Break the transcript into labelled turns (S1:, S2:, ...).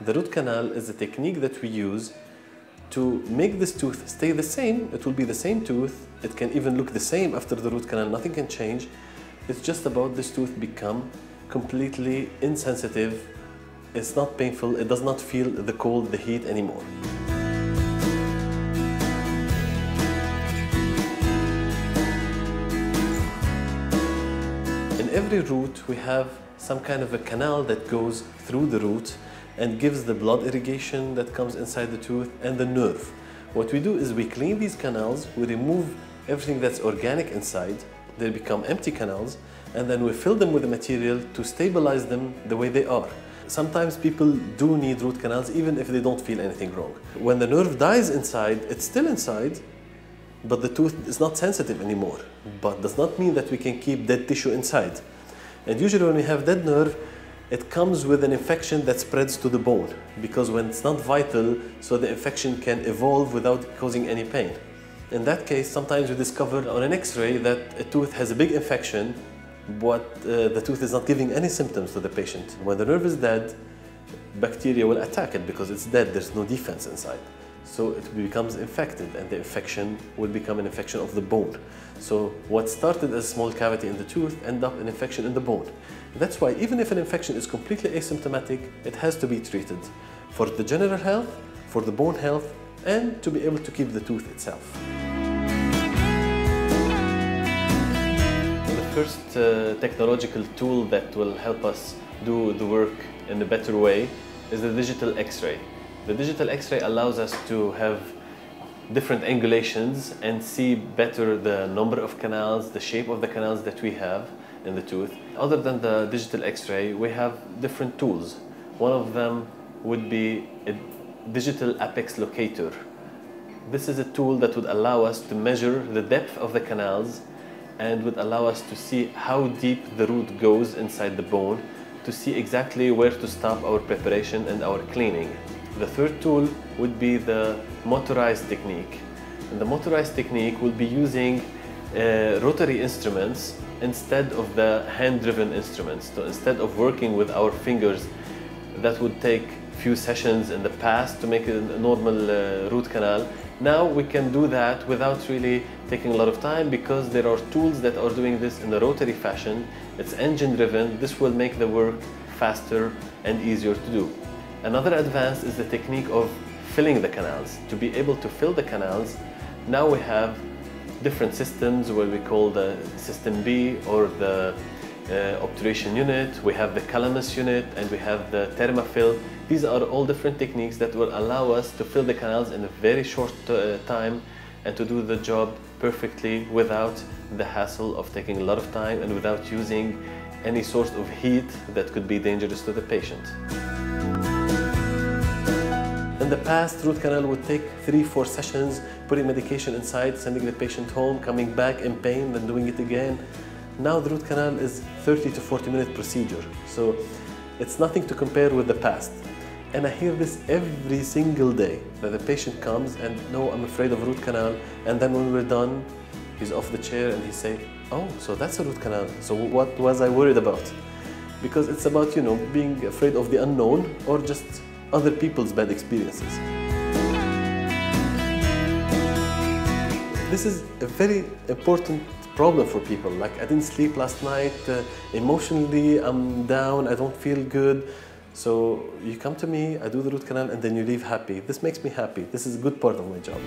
S1: The root canal is a technique that we use to make this tooth stay the same. It will be the same tooth. It can even look the same after the root canal. Nothing can change. It's just about this tooth become completely insensitive. It's not painful. It does not feel the cold, the heat anymore. In every root, we have some kind of a canal that goes through the root and gives the blood irrigation that comes inside the tooth and the nerve. What we do is we clean these canals, we remove everything that's organic inside, they become empty canals, and then we fill them with a material to stabilize them the way they are. Sometimes people do need root canals even if they don't feel anything wrong. When the nerve dies inside, it's still inside, but the tooth is not sensitive anymore. But does not mean that we can keep dead tissue inside. And usually when we have dead nerve, it comes with an infection that spreads to the bone, because when it's not vital, so the infection can evolve without causing any pain. In that case, sometimes we discover on an X-ray that a tooth has a big infection, but the tooth is not giving any symptoms to the patient. When the nerve is dead, bacteria will attack it because it's dead, there's no defense inside. So it becomes infected, and the infection will become an infection of the bone. So what started as a small cavity in the tooth ends up an infection in the bone. That's why even if an infection is completely asymptomatic, it has to be treated for the general health, for the bone health, and to be able to keep the tooth itself. The first technological tool that will help us do the work in a better way is the digital X-ray. The digital X-ray allows us to have different angulations and see better the number of canals, the shape of the canals that we have in the tooth. Other than the digital X-ray, we have different tools. One of them would be a digital apex locator. This is a tool that would allow us to measure the depth of the canals and would allow us to see how deep the root goes inside the bone, to see exactly where to stop our preparation and our cleaning. The third tool would be the motorized technique. And the motorized technique will be using rotary instruments instead of the hand-driven instruments. So instead of working with our fingers, that would take few sessions in the past to make a normal root canal. Now we can do that without really taking a lot of time, because there are tools that are doing this in a rotary fashion. It's engine-driven. This will make the work faster and easier to do. Another advance is the technique of filling the canals. To be able to fill the canals, now we have different systems, what we call the System B or the obturation unit. We have the calamus unit and we have the thermafill. These are all different techniques that will allow us to fill the canals in a very short time and to do the job perfectly without the hassle of taking a lot of time and without using any source of heat that could be dangerous to the patient. In the past, root canal would take 3-4 sessions, putting medication inside, sending the patient home, coming back in pain, then doing it again. Now the root canal is 30 to 40-minute procedure, so it's nothing to compare with the past. And I hear this every single day, that the patient comes and, no, I'm afraid of root canal, and then when we're done, he's off the chair and he say, oh, so that's a root canal, so what was I worried about? Because it's about, being afraid of the unknown or just other people's bad experiences. This is a very important problem for people. Like, I didn't sleep last night, emotionally I'm down, I don't feel good. So you come to me, I do the root canal, and then you leave happy. This makes me happy. This is a good part of my job.